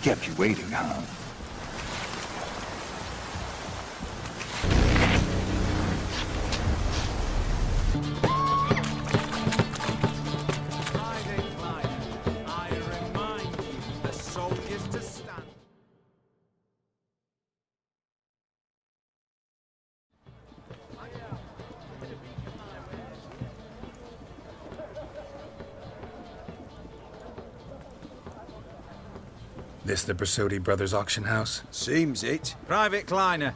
Kept you waiting, huh? This the Bersodi Brothers auction house? Seems it. Private Kleiner,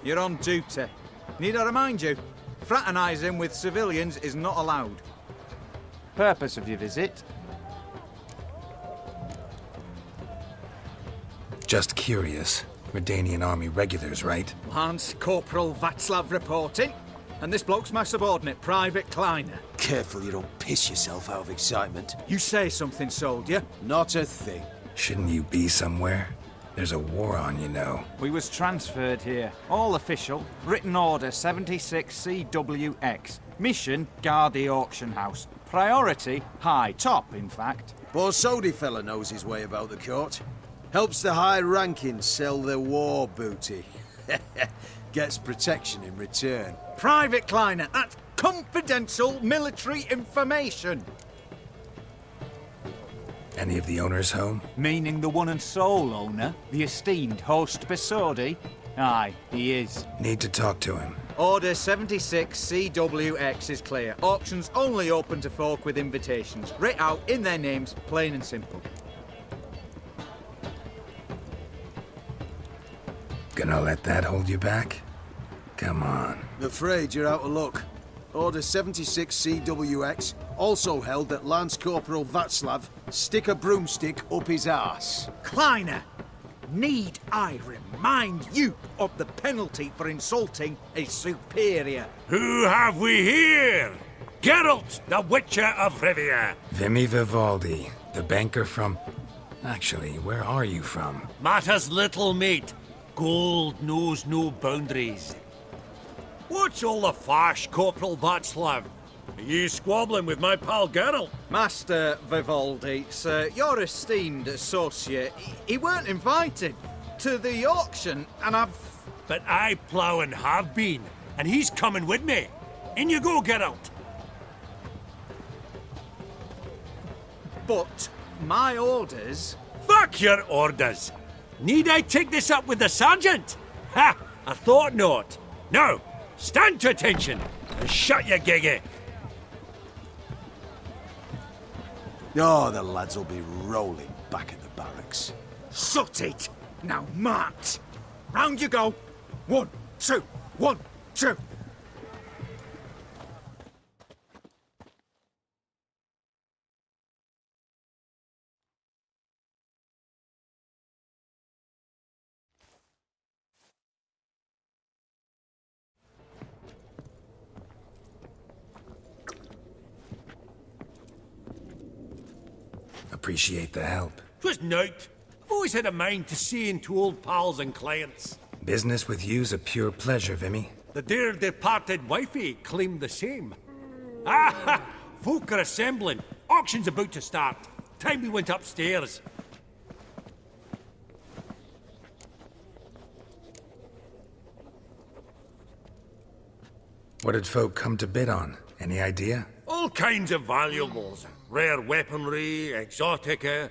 you're on duty. Need I remind you, fraternizing with civilians is not allowed. Purpose of your visit? Just curious. Redanian army regulars, right? Lance Corporal Václav reporting, and this bloke's my subordinate, Private Kleiner. Careful you don't piss yourself out of excitement. You say something, soldier? Not a thing. Shouldn't you be somewhere? There's a war on, you know. We was transferred here. All official. Written order 76CWX. Mission, guard the auction house. Priority, high. Top, in fact. Borsodi fella knows his way about the court. Helps the high rankings sell their war booty. Gets protection in return. Private Kleiner, that's confidential military information. Any of the owners home? Meaning the one and sole owner, the esteemed host Bersodi? Aye, he is. Need to talk to him. Order 76CWX is clear. Auctions only open to folk with invitations. Writ out in their names, plain and simple. Gonna let that hold you back? Come on. Afraid you're out of luck. Order 76CWX also held that Lance Corporal Václav stick a broomstick up his arse. Kleiner, need I remind you of the penalty for insulting a superior? Who have we here? Geralt, the Witcher of Rivia. Vimy Vivaldi, the banker from... Actually, where are you from? Matters little, mate. Gold knows no boundaries. What's all the fash, Corporal Václav? Are you squabbling with my pal Geralt? Master Vivaldi, sir, your esteemed associate, he weren't invited to the auction, and I've... But I plough and have been, and he's coming with me. In you go, Geralt. But my orders... Fuck your orders. Need I take this up with the sergeant? Ha! I thought not. Now, stand to attention and shut your giggy. Oh, the lads will be rolling back at the barracks. Sut it! Now march! Round you go! 1, 2, 1, 2! Appreciate the help. 'Twas nowt. I've always had a mind to see into old pals and clients. Business with you's a pure pleasure, Vimy. The dear departed wifey claimed the same. Ah! Folk are assembling. Auction's about to start. Time we went upstairs. What did folk come to bid on? Any idea? All kinds of valuables. Rare weaponry, exotica.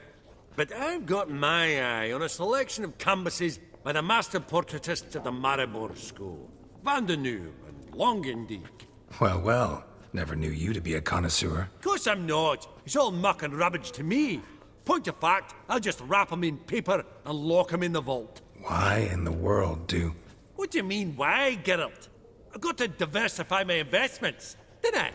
But I've got my eye on a selection of canvases by the master portraitists of the Maribor School. Van de Nieuw and Longendijk. Well, well. Never knew you to be a connoisseur. Of course I'm not. It's all muck and rubbish to me. Point of fact, I'll just wrap 'em in paper and lock 'em in the vault. Why in the world do... What do you mean, why, Geralt? I've got to diversify my investments, didn't I?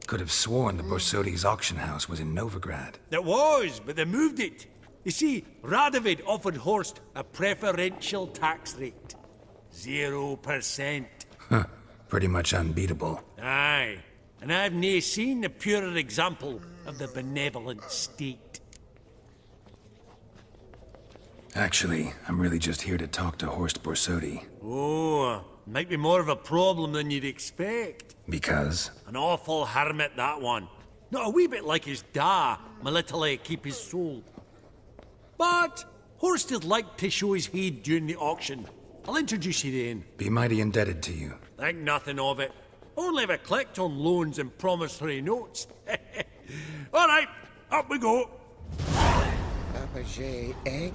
Could have sworn the Borsodi's auction house was in Novigrad. It was, but they moved it. You see, Radovid offered Horst a preferential tax rate. 0%. Huh. Pretty much unbeatable. Aye. And I've nae seen a purer example of the benevolent state. Actually, I'm really just here to talk to Horst Borsodi. Oh, might be more of a problem than you'd expect. Because? An awful hermit, that one. Not a wee bit like his da, my little keep his soul. But Horst'd like to show his head during the auction. I'll introduce you then. Be mighty indebted to you. Think nothing of it. Only if I collect on loans and promissory notes. All right, up we go. Fabergé egg,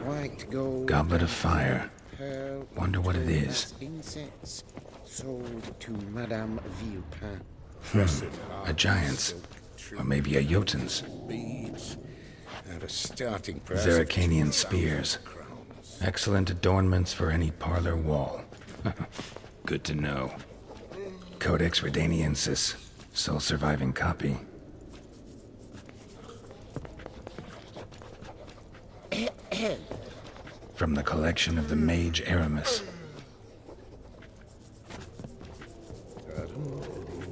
white gold. Goblet of fire. Pearl. Wonder what it is. Incense sold to Madame Villepin. A giant's. Or maybe a Jotun's. Beads. And a starting price. Zerricanian spears. Excellent adornments for any parlor wall. Good to know. Codex Redaniensis. Sole surviving copy. From the collection of the mage Aramis.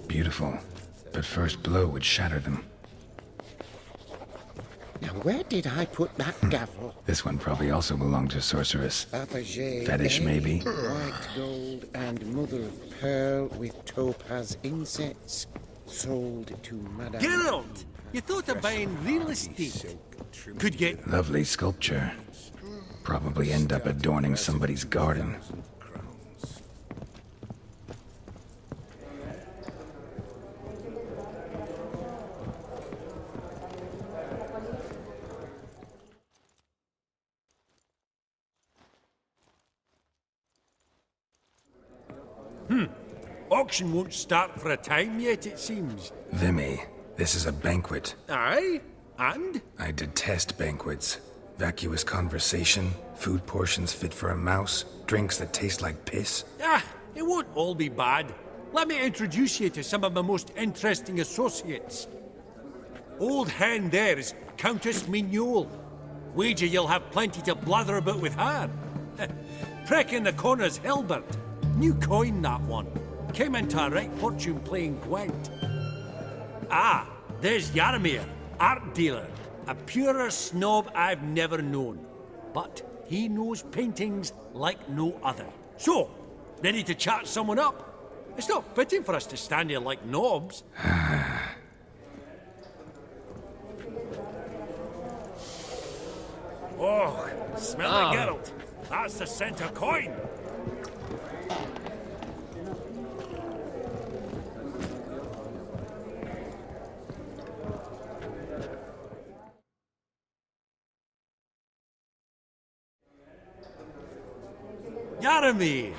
Beautiful, but first blow would shatter them. Now, where did I put that gavel? This one probably also belonged to sorceress. Fabergé Fetish, egg, maybe? white gold and mother of pearl with topaz incense sold to Madame. Geralt, you thought of buying real estate. Could get... Lovely sculpture. Probably end up adorning somebody's garden. Auction won't start for a time yet, it seems. Vimy, this is a banquet. Aye? And? I detest banquets. Vacuous conversation, food portions fit for a mouse, drinks that taste like piss. Ah, it won't all be bad. Let me introduce you to some of my most interesting associates. Old hen there is Countess Mignole. Wager you'll have plenty to blather about with her. Prick in the corner's Hilbert. New coin, that one. Came into a right fortune playing Gwent. Ah, there's Jaromir, art dealer. A purer snob I've never known. But he knows paintings like no other. So, ready to chat someone up? It's not fitting for us to stand here like knobs. Oh, smell it, Geralt. That's the center coin. Jaromir,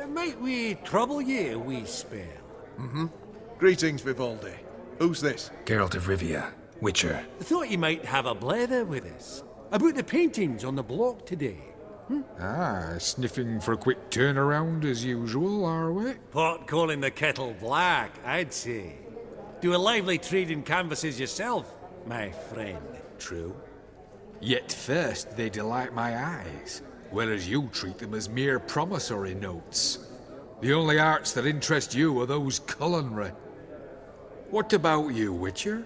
might we trouble ye a wee spell? Greetings, Vivaldi. Who's this? Geralt of Rivia, Witcher. I thought you might have a blather with us about the paintings on the block today. Ah, sniffing for a quick turnaround as usual, are we? Pot calling the kettle black, I'd say. Do a lively trade in canvases yourself, my friend. True. Yet first they delight my eyes, whereas you treat them as mere promissory notes. The only arts that interest you are those culinary. What about you, Witcher?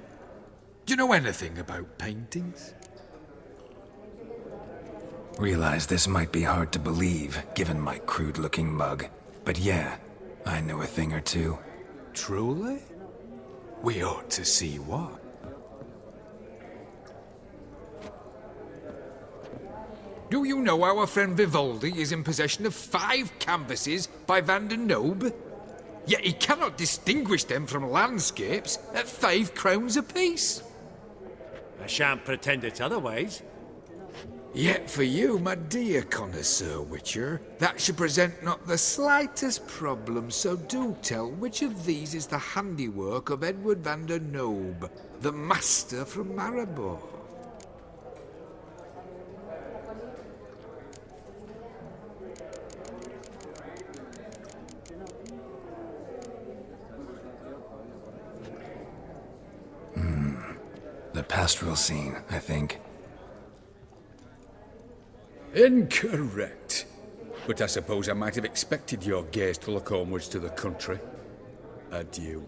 Do you know anything about paintings? Realize this might be hard to believe, given my crude-looking mug. But yeah, I know a thing or two. Truly? We ought to see what. Do you know our friend Vivaldi is in possession of 5 canvases by Van der Nobe? Yet he cannot distinguish them from landscapes at 5 crowns apiece. I shan't pretend it's otherwise. Yet for you, my dear connoisseur Witcher, that should present not the slightest problem, so do tell which of these is the handiwork of Edward van der Nobe, the master from Maribor. The pastoral scene, I think. Incorrect. But I suppose I might have expected your gaze to look homewards to the country. Adieu.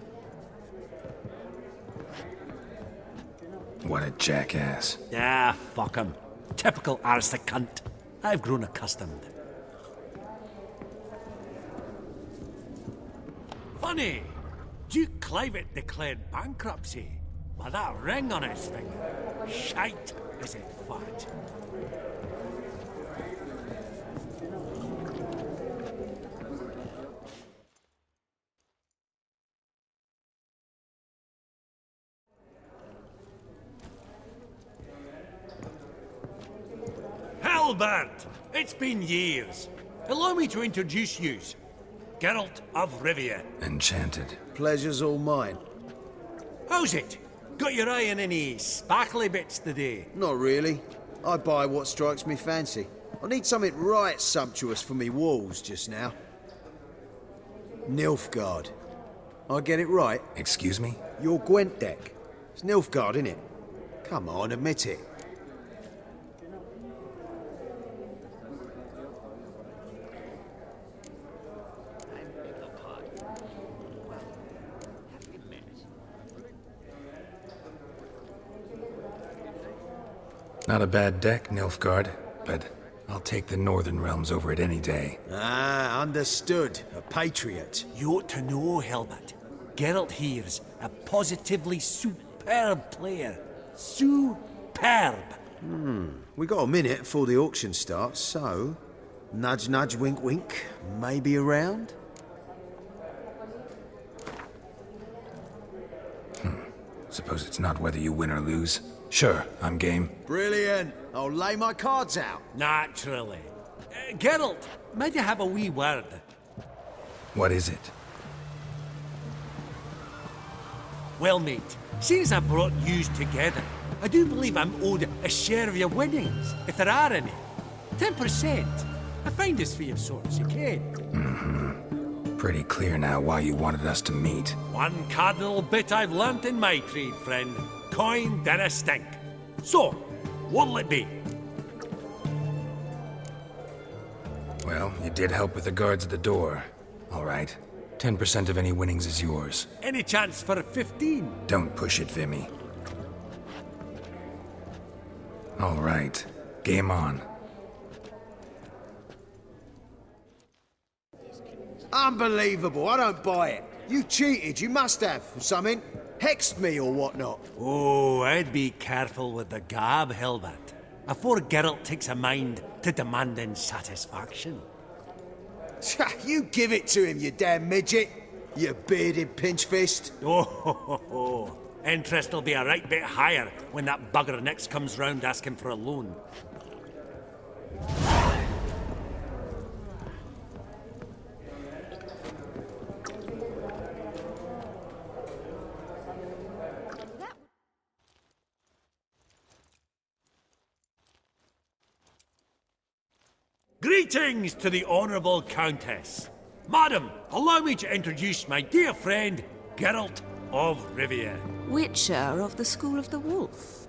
What a jackass. Ah, fuck him. Typical aristocrat. I've grown accustomed. Funny. Duke Clivet declared bankruptcy. With that ring on his finger. Shite, is it fat? Halbert! It's been years. Allow me to introduce yous. Geralt of Rivia. Enchanted. Pleasure's all mine. How's it? Got your eye on any sparkly bits today? Not really. I buy what strikes me fancy. I need something right sumptuous for me walls just now. Nilfgaard. I get it right? Excuse me? Your Gwent deck. It's Nilfgaard, innit? Come on, admit it. Not a bad deck, Nilfgaard, but I'll take the Northern Realms over it any day. Ah, understood. A patriot. You ought to know, Helmut. Geralt here's a positively superb player. Superb! We got a minute before the auction starts, so... Nudge, nudge, wink, wink. Maybe around? Suppose it's not whether you win or lose. Sure, I'm game. Brilliant. I'll lay my cards out. Naturally. Geralt, might you have a wee word? What is it? Well, mate, since I brought yous together, I do believe I'm owed a share of your winnings, if there are any. 10%. I find this for your sorts, you can. Pretty clear now why you wanted us to meet. One cardinal bit I've learnt in my trade, friend. Coin dinna stink. So, what'll it be? Well, you did help with the guards at the door. All right. 10% of any winnings is yours. Any chance for 15? Don't push it, Vimy. All right. Game on. Unbelievable. I don't buy it. You cheated. You must have, or something. Hexed me or whatnot. Oh, I'd be careful with the gab, Hilbert. Afore Geralt takes a mind to demanding satisfaction. You give it to him, you damn midget. You bearded pinchfist. Oh, interest will be a right bit higher when that bugger next comes round asking for a loan. Greetings to the Honourable Countess. Madam, allow me to introduce my dear friend, Geralt of Rivia. Witcher of the School of the Wolf.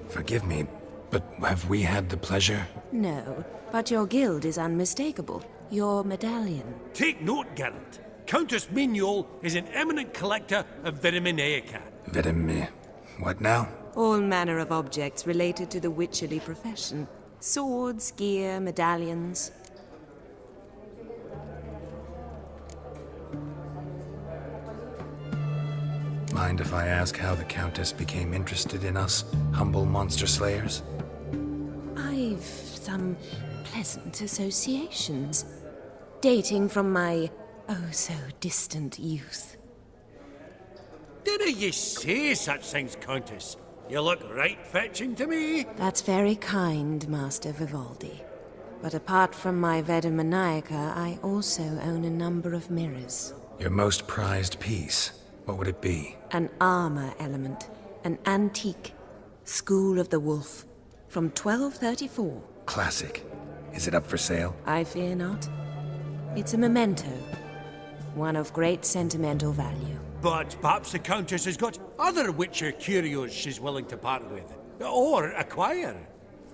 Forgive me, but have we had the pleasure? No, but your guild is unmistakable. Your medallion. Take note, Geralt. Countess Mignol is an eminent collector of vitaminaica. What now? All manner of objects related to the witcherly profession. Swords, gear, medallions. Mind if I ask how the Countess became interested in us, humble monster slayers? I've some pleasant associations, dating from my oh-so-distant youth. Didn't you say such things, Countess? You look right fetching to me. That's very kind, Master Vivaldi. But apart from my Vedamaniaca, I also own a number of mirrors. Your most prized piece, what would it be? An armor element, an antique, School of the Wolf, from 1234. Classic. Is it up for sale? I fear not. It's a memento, one of great sentimental value. But perhaps the Countess has got other Witcher curios she's willing to part with. Or acquire.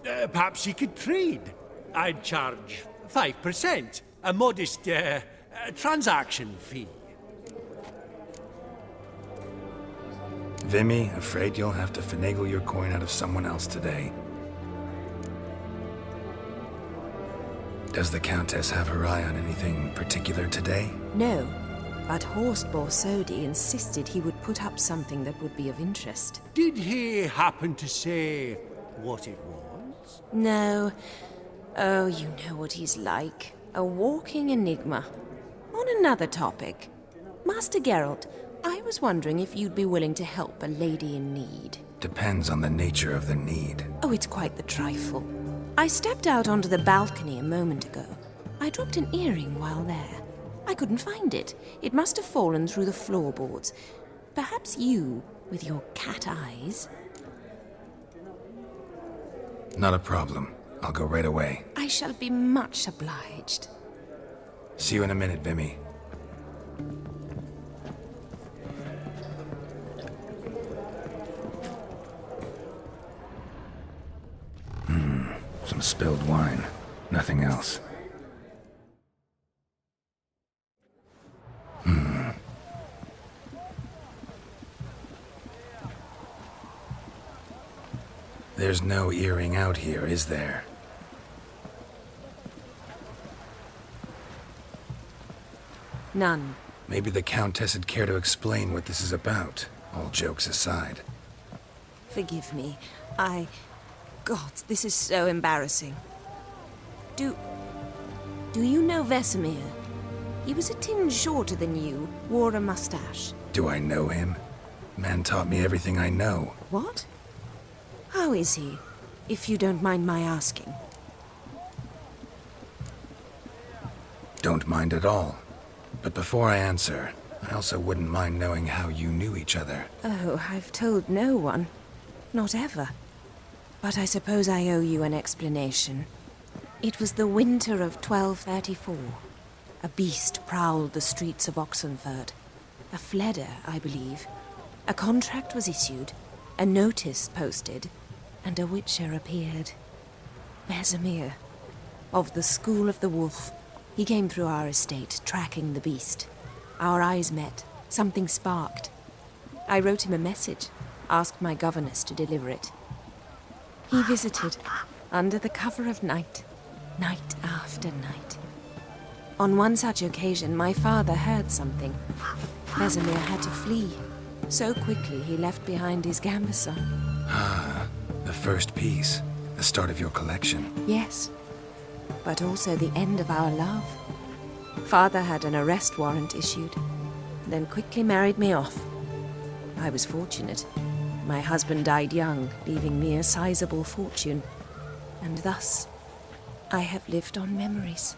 Perhaps she could trade. I'd charge 5%. A modest, transaction fee. Vimy, afraid you'll have to finagle your coin out of someone else today. Does the Countess have her eye on anything particular today? No, But Horst Borsodi insisted he would put up something that would be of interest. Did he happen to say what it was? No. Oh, you know what he's like. A walking enigma. On another topic. Master Geralt, I was wondering if you'd be willing to help a lady in need. Depends on the nature of the need. Oh, it's quite the trifle. I stepped out onto the balcony a moment ago. I dropped an earring while there. I couldn't find it. It must have fallen through the floorboards. Perhaps you, with your cat eyes... Not a problem. I'll go right away. I shall be much obliged. See you in a minute, Vimy. Some spilled wine. Nothing else. There's no earring out here, is there? None. Maybe the Countess would care to explain what this is about, all jokes aside. Forgive me. God, this is so embarrassing. Do you know Vesemir? He was a tinge shorter than you, wore a mustache. Do I know him? Man taught me everything I know. What? How is he, if you don't mind my asking? Don't mind at all. But before I answer, I also wouldn't mind knowing how you knew each other. Oh, I've told no one. Not ever. But I suppose I owe you an explanation. It was the winter of 1234. A beast prowled the streets of Oxenford. A fledder, I believe. A contract was issued, a notice posted, and a witcher appeared. Vesemir, of the School of the Wolf. He came through our estate, tracking the beast. Our eyes met. Something sparked. I wrote him a message, asked my governess to deliver it. He visited, under the cover of night, night after night. On one such occasion, my father heard something. Vesemir had to flee. So quickly, he left behind his gambeson. Ah, the first piece. The start of your collection. Yes, but also the end of our love. Father had an arrest warrant issued, then quickly married me off. I was fortunate. My husband died young, leaving me a sizable fortune. And thus, I have lived on memories.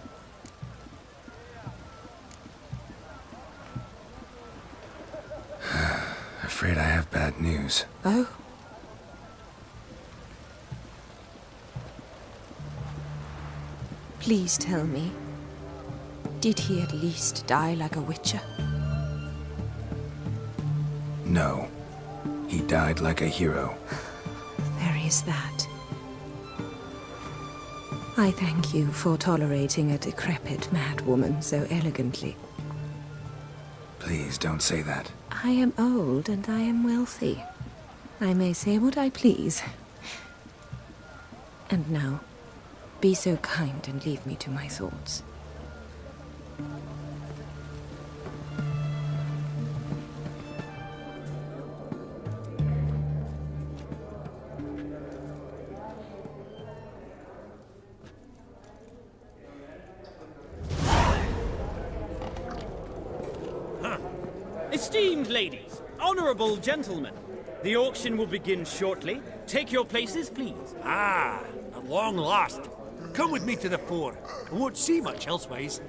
Afraid I have bad news. Oh? Please tell me, did he at least die like a witcher? No. He died like a hero. There is that. I thank you for tolerating a decrepit madwoman so elegantly. Please don't say that. I am old and I am wealthy. I may say what I please. And now, be so kind and leave me to my thoughts. Esteemed ladies, honorable gentlemen, the auction will begin shortly. Take your places, please. Ah, at long last. Come with me to the fore. I won't see much elsewise.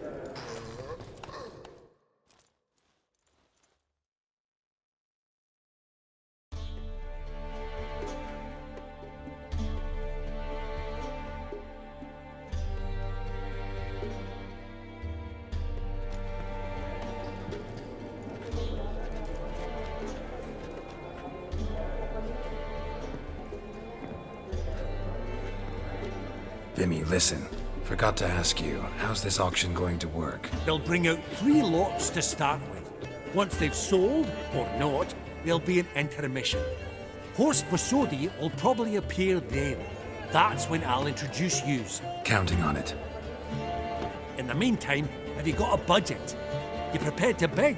Vimy, listen. Forgot to ask you, how's this auction going to work? They'll bring out 3 lots to start with. Once they've sold, or not, there'll be an intermission. Horst Borsodi will probably appear then. That's when I'll introduce yous. Counting on it. In the meantime, have you got a budget? You prepared to beg?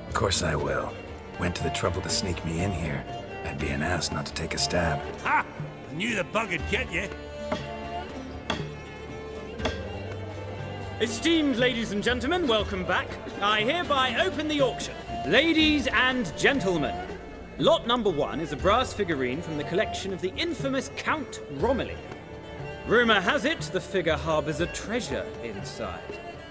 Of course I will. Went to the trouble to sneak me in here. I'd be an ass not to take a stab. Ha! I knew the bug would get you. Esteemed ladies and gentlemen, welcome back. I hereby open the auction. Ladies and gentlemen, lot number 1 is a brass figurine from the collection of the infamous Count Romilly. Rumour has it the figure harbours a treasure inside.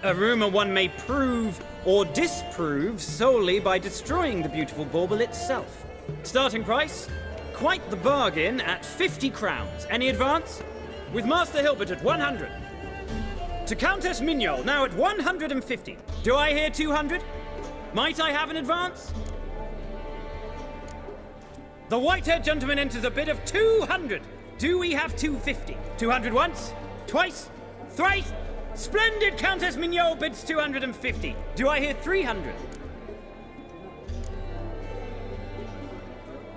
A rumour one may prove or disprove solely by destroying the beautiful bauble itself. Starting price? Quite the bargain at 50 crowns. Any advance? With Master Hilbert at 100. To Countess Mignol, now at 150. Do I hear 200? Might I have an advance? The white-haired gentleman enters a bid of 200. Do we have 250? 200 once? Twice? Thrice? Splendid! Countess Mignol bids 250. Do I hear 300?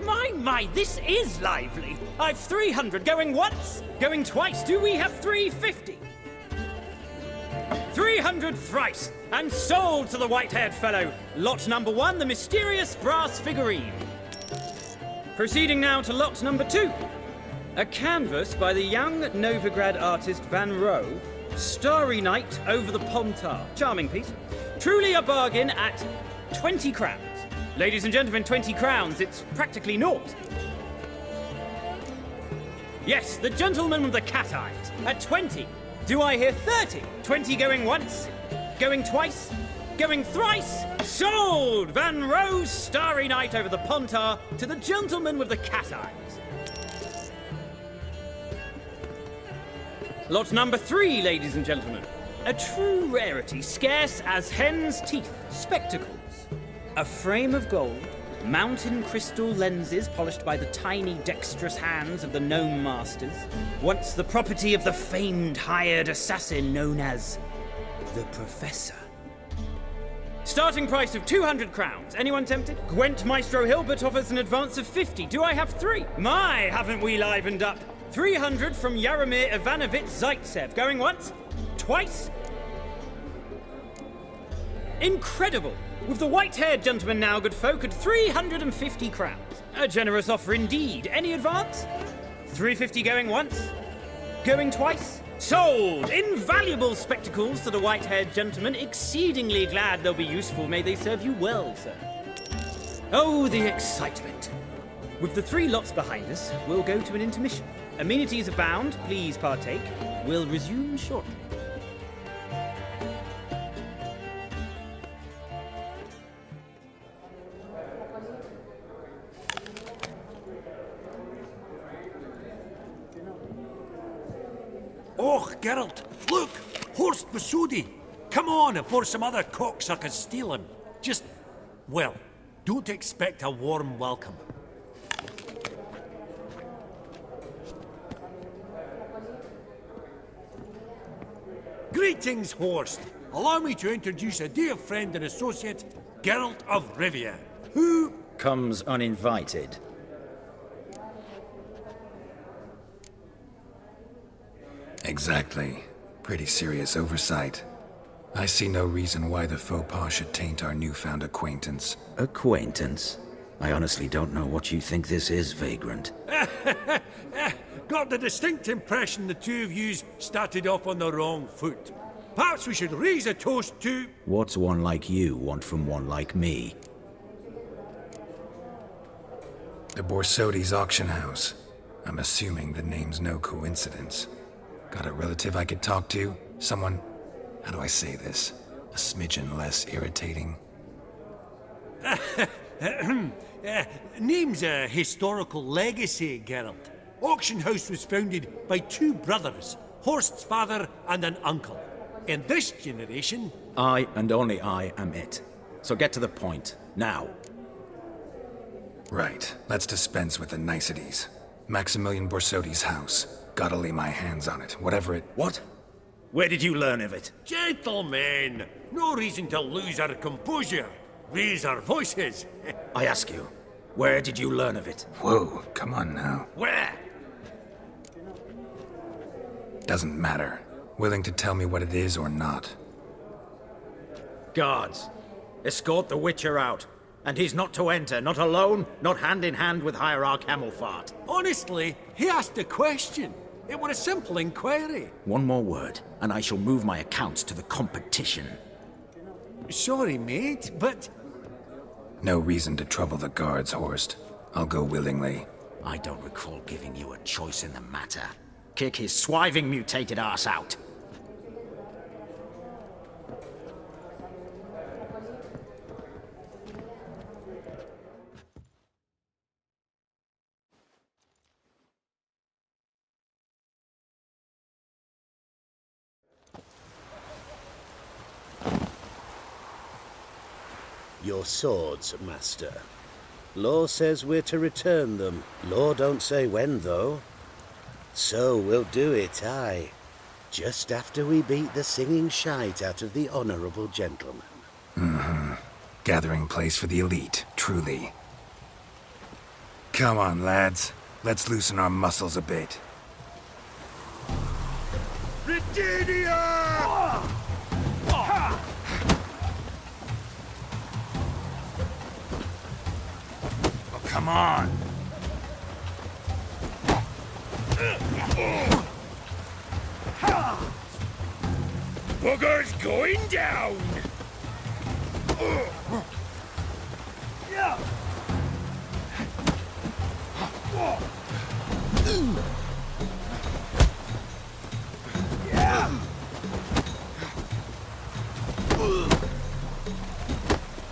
My, this is lively. I've 300 going once, going twice. Do we have 350? 300 thrice, and sold to the white-haired fellow. Lot number 1, the mysterious brass figurine. Proceeding now to lot number 2. A canvas by the young Novigrad artist Van Rohe, Starry Night over the Pontar. Charming piece. Truly a bargain at 20 crowns. Ladies and gentlemen, 20 crowns, it's practically naught. Yes, the gentleman with the cat eyes, at 20. Do I hear 30? 20 going once, going twice, going thrice? Sold! Van Rohe's Starry Night over the Pontar to the gentleman with the cat eyes. Lot number 3, ladies and gentlemen. A true rarity, scarce as hen's teeth. Spectacles. A frame of gold, mountain crystal lenses polished by the tiny, dexterous hands of the gnome masters. Once the property of the famed hired assassin known as the Professor. Starting price of 200 crowns. Anyone tempted? Gwent Maestro Hilbert offers an advance of 50. Do I have 3? My, haven't we livened up? 300 from Yaromir Ivanovich Zaitsev. Going once? Twice? Incredible! With the white-haired gentleman now, good folk, at 350 crowns. A generous offer indeed. Any advance? 350 going once? Going twice? Sold! Invaluable spectacles to the white-haired gentleman. Exceedingly glad they'll be useful. May they serve you well, sir. Oh, the excitement. With the 3 lots behind us, we'll go to an intermission. Amenities abound. Please partake. We'll resume shortly. Oh, Geralt, look! Horst Besudi! Come on before some other cocksuckers steal him. Just, well, don't expect a warm welcome. Greetings, Horst. Allow me to introduce a dear friend and associate, Geralt of Rivia, who comes uninvited. Exactly. Pretty serious oversight. I see no reason why the faux pas should taint our newfound acquaintance. Acquaintance? I honestly don't know what you think this is, Vagrant. Got the distinct impression the two of yous started off on the wrong foot. Perhaps we should raise a toast to... What's one like you want from one like me? The Borsodi's auction house. I'm assuming the name's no coincidence. Got a relative I could talk to? Someone, how do I say this? A smidgen less irritating. Name's a historical legacy, Geralt. Auction house was founded by 2 brothers, Horst's father and an uncle. In this generation... I and only I am it. So get to the point, now. Right, let's dispense with the niceties. Maximilian Borsodi's house. Gotta lay my hands on it, whatever it... What? Where did you learn of it? Gentlemen, no reason to lose our composure. Raise our voices. I ask you, where did you learn of it? Whoa, come on now. Where? Doesn't matter. Willing to tell me what it is or not? Guards, escort the Witcher out. And he's not to enter, not alone, not hand in hand with Hierarch Hamilfart. Honestly, he asked a question. It were a simple inquiry. One more word, and I shall move my accounts to the competition. Sorry, mate, but... No reason to trouble the guards, Horst. I'll go willingly. I don't recall giving you a choice in the matter. Kick his swiving mutated ass out. Your swords, master. Law says we're to return them. Law don't say when, though. So we'll do it, aye. Just after we beat the singing shite out of the honourable gentleman. Mm-hmm. Gathering place for the elite, truly. Come on, lads. Let's loosen our muscles a bit. Come on! Bugger's going down!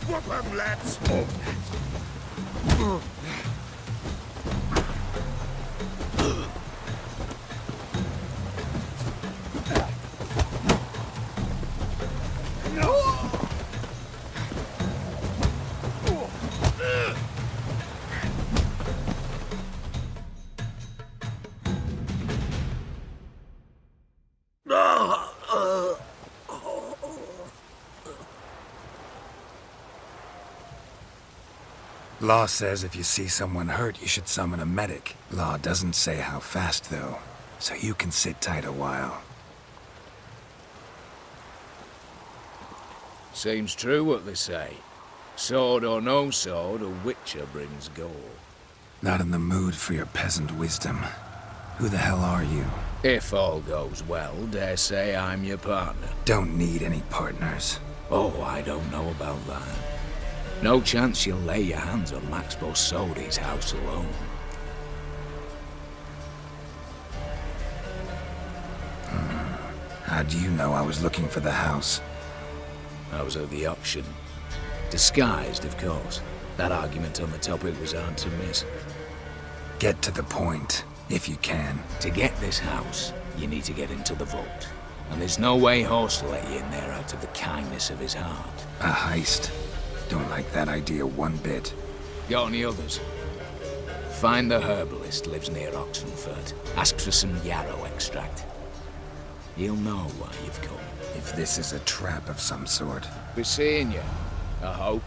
Whoop 'em, lads! Law says if you see someone hurt, you should summon a medic. Law doesn't say how fast, though, so you can sit tight a while. Seems true what they say. Sword or no sword, a witcher brings gold. Not in the mood for your peasant wisdom. Who the hell are you? If all goes well, dare say I'm your partner. Don't need any partners. Oh, I don't know about that. No chance you'll lay your hands on Max Bossodi's house alone. How do you know I was looking for the house? I was at the auction. Disguised, of course. That argument on the topic was hard to miss. Get to the point, if you can. To get this house, you need to get into the vault. And there's no way Horst will let you in there out of the kindness of his heart. A heist. Don't like that idea one bit. Got any others? Find the herbalist lives near Oxenfurt. Ask for some yarrow extract. He'll know why you've come. If this is a trap of some sort. Be seeing you, I hope.